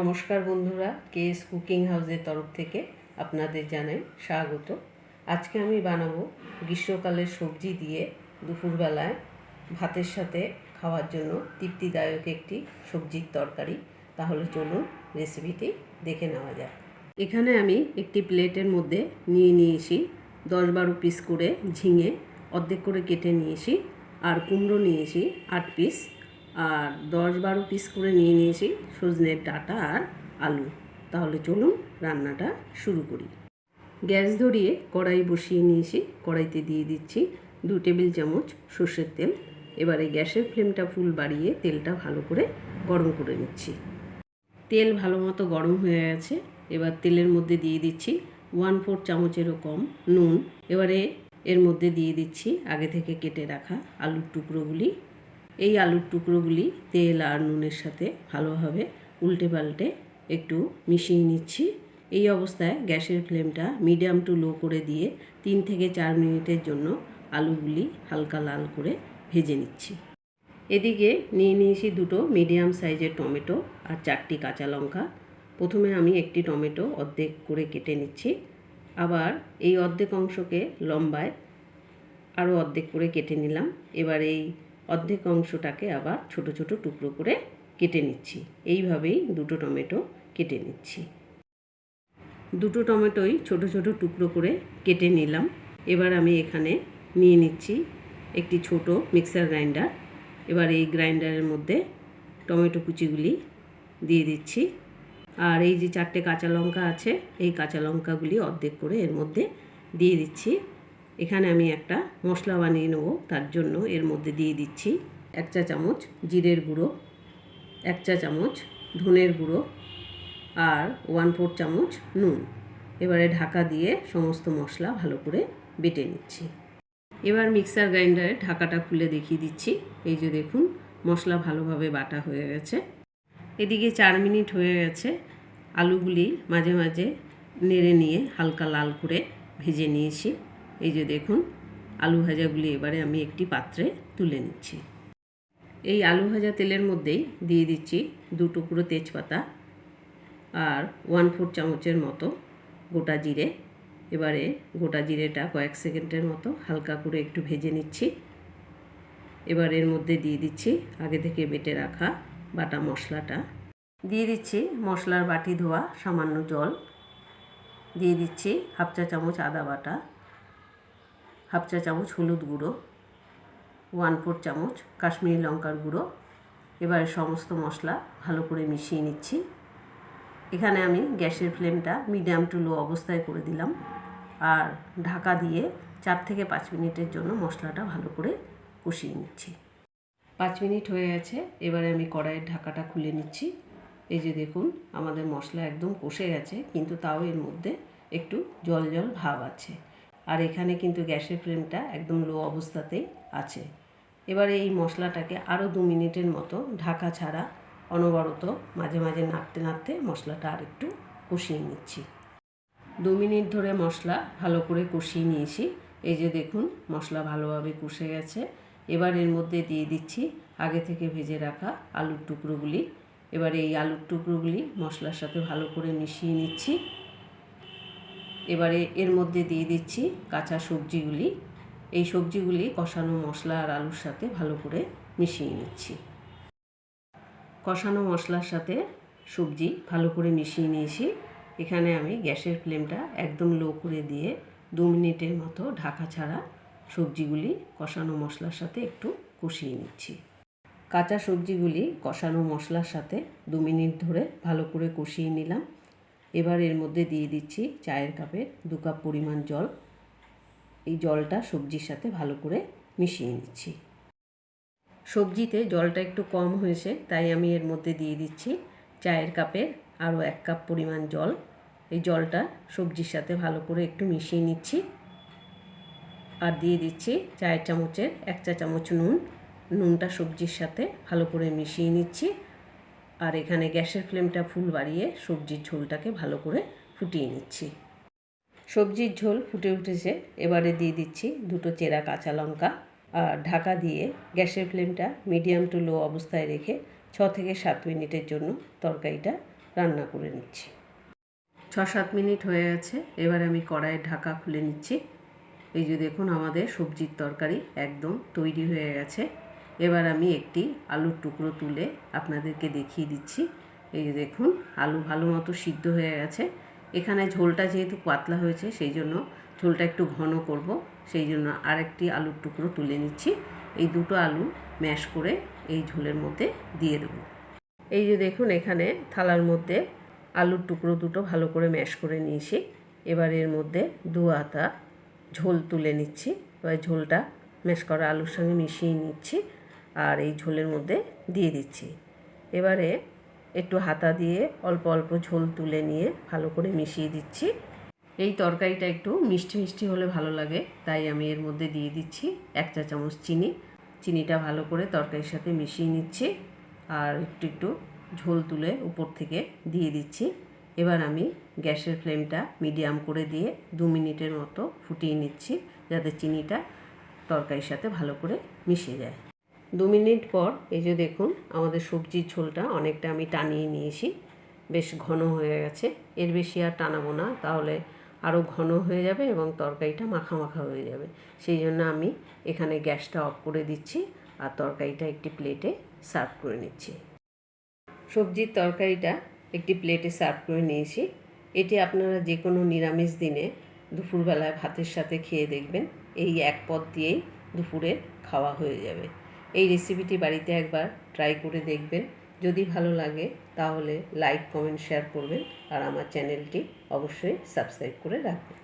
নমস্কার বন্ধুরা, KS cooking হাউসের তরফ থেকে আপনাদের জানাই স্বাগত। আজকে আমি বানাবো গ্রীষ্মকালের সবজি দিয়ে দুপুরবেলায় ভাতের সাথে খাওয়ার জন্য তৃপ্তিদায়ক একটি সবজির তরকারি। তাহলে চলুন রেসিপিটি দেখে নেওয়া যাক। এখানে আমি একটি প্লেটের মধ্যে নিয়ে নিয়েছি 10-12 পিস করে ঝিঙে অর্ধেক করে কেটে নিয়েছি, আর কুমড়ো নিয়েছি 8 পিস, আর 10-12 পিস করে নিয়ে নিয়েছি সজনের ডাঁটা আর আলু। তাহলে চলুন রান্নাটা শুরু করি। গ্যাস ধরিয়ে কড়াই বসিয়ে নিয়েছি, কড়াইতে দিয়ে দিচ্ছি 2 টেবিল চামচ সর্ষের তেল। এবারে গ্যাসের ফ্লেমটা ফুল বাড়িয়ে তেলটা ভালো করে গরম করে নিচ্ছি। তেল ভালো মতো গরম হয়ে গেছে। এবার তেলের মধ্যে দিয়ে দিচ্ছি 1/4 চামচেরও কম নুন। এবারে এর মধ্যে দিয়ে দিচ্ছি আগে থেকে কেটে রাখা আলুর টুকরোগুলি। এই আলুর টুকরোগুলি তেল আর নুনের সাথে ভালোভাবে উল্টে পাল্টে একটু মিশিয়ে নিচ্ছি। এই অবস্থায় গ্যাসের ফ্লেমটা মিডিয়াম টু লো করে দিয়ে 3 থেকে 4 মিনিটের জন্য আলুগুলি হালকা লাল করে ভেজে নিচ্ছি। এদিকে নিয়ে নিয়েছি 2টো মিডিয়াম সাইজের টমেটো আর 4টি কাঁচা লঙ্কা। প্রথমে আমি একটি টমেটো অর্ধেক করে কেটে নিচ্ছি, আবার এই অর্ধেক অংশকে লম্বায় আরও অর্ধেক করে কেটে নিলাম। এবার এই অর্ধেক অংশটাকে আবার ছোট ছোট টুকরো করে কেটে নিচ্ছি। এইভাবেই 2টো টমেটো কেটে নিচ্ছি। 2টো টমেটোই ছোট ছোট টুকরো করে কেটে নিলাম। এবার আমি এখানে নিয়ে নিচ্ছি একটি ছোট মিক্সার গ্রাইন্ডার। এবার এই গ্রাইন্ডারের মধ্যে টমেটো কুচিগুলি দিয়ে দিচ্ছি, আর এই যে 4টে কাঁচা লঙ্কা আছে, এই কাঁচা লঙ্কাগুলি অর্ধেক করে এর মধ্যে দিয়ে দিচ্ছি। এখানে আমি একটা মশলা বানিয়ে নেব, তার জন্য এর মধ্যে দিয়ে দিচ্ছি 1 চা চামচ জিরের গুঁড়ো, 1 চা চামচ ধনের গুঁড়ো আর 1/4 চামচ নুন। এবারে ঢাকা দিয়ে সমস্ত মশলা ভালো করে বেটে নিচ্ছি। এবার মিক্সার গ্রাইন্ডারে ঢাকাটা খুলে দেখিয়ে দিচ্ছি। এই যে দেখুন, মশলা ভালোভাবে বাটা হয়ে গেছে। এদিকে 4 মিনিট হয়ে গেছে। আলুগুলি মাঝে মাঝে নেড়ে নিয়ে হালকা লাল করে ভেজে নিয়েছি। এই যে দেখুন, আলু ভাজাগুলি এবারে আমি একটি পাত্রে তুলে নিচ্ছি। এই আলু ভাজা তেলের মধ্যেই দিয়ে দিচ্ছি 2 টুকরো তেজপাতা আর 1/4 চামচের মতো গোটা জিরে। এবারে গোটা জিরেটা কয়েক সেকেন্ডের মতো হালকা করে একটু ভেজে নিচ্ছি। এবার এর মধ্যে দিয়ে দিচ্ছি আগে থেকে বেটে রাখা বাটা মশলাটা। দিয়ে দিচ্ছি মশলার বাটি ধোয়া সামান্য জল। দিয়ে দিচ্ছি 1/2 চা চামচ আদা বাটা, 1/2 চা চামচ হলুদ গুঁড়ো, 1/4 চামচ কাশ্মীরি লঙ্কার গুঁড়ো। এবারে সমস্ত মশলা ভালো করে মিশিয়ে নিচ্ছি। এখানে আমি গ্যাসের ফ্লেমটা মিডিয়াম টু লো অবস্থায় করে দিলাম, আর ঢাকা দিয়ে 4 থেকে 5 মিনিটের জন্য মশলাটা ভালো করে কষিয়ে নিচ্ছি। 5 মিনিট হয়ে গেছে। এবারে আমি কড়াইয়ের ঢাকাটা খুলে নিচ্ছি। এই যে দেখুন, আমাদের মশলা একদম কষে গেছে, কিন্তু তাও এর মধ্যে একটু জল জল ভাব আছে, আর এখানে কিন্তু গ্যাসের ফ্লেমটা একদম লো অবস্থাতেই আছে। এবারে এই মশলাটাকে আরও 2 মিনিটের মতো ঢাকা ছাড়া অনবরত মাঝে মাঝে নাড়তে নাড়তে মশলাটা আর একটু কষিয়ে নিচ্ছি। 2 মিনিট ধরে মশলা ভালো করে কষিয়ে নিয়েছি। এই যে দেখুন, মশলা ভালোভাবে কষে গেছে। এবার এর মধ্যে দিয়ে দিচ্ছি আগে থেকে ভেজে রাখা আলুর টুকরোগুলি। এবারে এই আলুর টুকরোগুলি মশলার সাথে ভালো করে মিশিয়ে নিচ্ছি। এবারে এর মধ্যে দিয়ে দিচ্ছি কাঁচা সবজিগুলি। এই সবজিগুলি কষানো মশলা আর আলুর সাথে ভালো করে মিশিয়ে নিচ্ছি। কষানো মশলার সাথে সবজি ভালো করে মিশিয়ে নিয়েছি। এখানে আমি গ্যাসের ফ্লেমটা একদম লো করে দিয়ে 2 মিনিটের মতো ঢাকা ছাড়া সবজিগুলি কষানো মশলার সাথে একটু কষিয়ে নিচ্ছি। কাঁচা সবজিগুলি কষানো মশলার সাথে 2 মিনিট ধরে ভালো করে কষিয়ে নিলাম। এবার এর মধ্যে দিয়ে দিচ্ছি চায়ের কাপের 2 কাপ পরিমাণ জল। এই জলটা সবজির সাথে ভালো করে মিশিয়ে নিচ্ছি। সবজিতে জলটা একটু কম হয়েছে, তাই আমি এর মধ্যে দিয়ে দিচ্ছি চায়ের কাপের আরও 1 কাপ পরিমাণ জল। এই জলটা সবজির সাথে ভালো করে একটু মিশিয়ে নিচ্ছি, আর দিয়ে দিচ্ছি চায়ের চামচের 1 চা চামচ নুন। নুনটা সবজির সাথে ভালো করে মিশিয়ে নিচ্ছি, আর এখানে গ্যাসের ফ্লেমটা ফুল বাড়িয়ে সবজির ঝোলটাকে ভালো করে ফুটিয়ে নিচ্ছি। সবজির ঝোল ফুটে উঠেছে। এবারে দিয়ে দিচ্ছি 2টো চেরা কাঁচা লঙ্কা, আর ঢাকা দিয়ে গ্যাসের ফ্লেমটা মিডিয়াম টু লো অবস্থায় রেখে 6 থেকে 7 মিনিটের জন্য তরকারিটা রান্না করে নিচ্ছি। 6-7 মিনিট হয়ে গেছে। এবার আমি কড়াইয়ের ঢাকা খুলে নিচ্ছি। এই যে দেখুন আমাদের সবজির তরকারি একদম তৈরি হয়ে গেছে। এবার আমি একটি আলুর টুকরো তুলে আপনাদেরকে দেখিয়ে দিচ্ছি। এই যে দেখুন আলু ভালো মতো সিদ্ধ হয়ে গেছে। এখানে ঝোলটা যেহেতু পাতলা হয়েছে সেই জন্য ঝোলটা একটু ঘন করব, সেই জন্য আরেকটি আলুর টুকরো তুলে নিচ্ছি। এই দুটো আলু ম্যাশ করে এই ঝোলের মধ্যে দিয়ে দেব। এই যে দেখুন এখানে থালার মধ্যে আলুর টুকরো দুটো ভালো করে ম্যাশ করে নিয়েছি। এবার এর মধ্যে 2 হাতা ঝোল তুলে নিচ্ছি। এবার ঝোলটা ম্যাশ করা আলুর সঙ্গে মিশিয়ে নিচ্ছি আর এই ঝোলের মধ্যে দিয়ে দিচ্ছি। এবারে একটু হাতা দিয়ে অল্প অল্প ঝোল তুলে নিয়ে ভালো করে মিশিয়ে দিচ্ছি। এই তরকারিটা একটু মিষ্টি মিষ্টি হলে ভালো লাগে, তাই আমি এর মধ্যে দিয়ে দিচ্ছি 1 চা চামচ চিনি। চিনিটা ভালো করে তরকারির সাথে মিশিয়ে নিচ্ছি আর একটু একটু ঝোল তুলে উপর থেকে দিয়ে দিচ্ছি। এবার আমি গ্যাসের ফ্লেমটা মিডিয়াম করে দিয়ে 2 মিনিটের মতো ফুটিয়ে নিচ্ছি, যাতে চিনিটা তরকারির সাথে ভালো করে মিশে যায়। 2 মিনিট পর এই যে দেখুন আমাদের সবজির ঝোলটা অনেকটা আমি টানিয়ে নিয়েছি, বেশ ঘন হয়ে গেছে। এর বেশি আর টানাবো না, তাহলে আরও ঘন হয়ে যাবে এবং তরকারিটা মাখা মাখা হয়ে যাবে। সেই জন্য আমি এখানে গ্যাসটা অফ করে দিচ্ছি আর তরকারিটা একটি প্লেটে সার্ভ করে নিচ্ছি। সবজির তরকারিটা একটি প্লেটে সার্ভ করে নিয়েছি। এটি আপনারা যে কোনো নিরামিষ দিনে দুপুরবেলায় ভাতের সাথে খেয়ে দেখবেন, এই এক পদ দিয়েই দুপুরের খাওয়া হয়ে যাবে। এই রেসিপিটি বাড়িতে একবার ট্রাই করে দেখবেন। যদি ভালো লাগে তাহলে লাইক, কমেন্ট, শেয়ার করবেন আর আমার চ্যানেলটি অবশ্যই সাবস্ক্রাইব করে রাখবেন।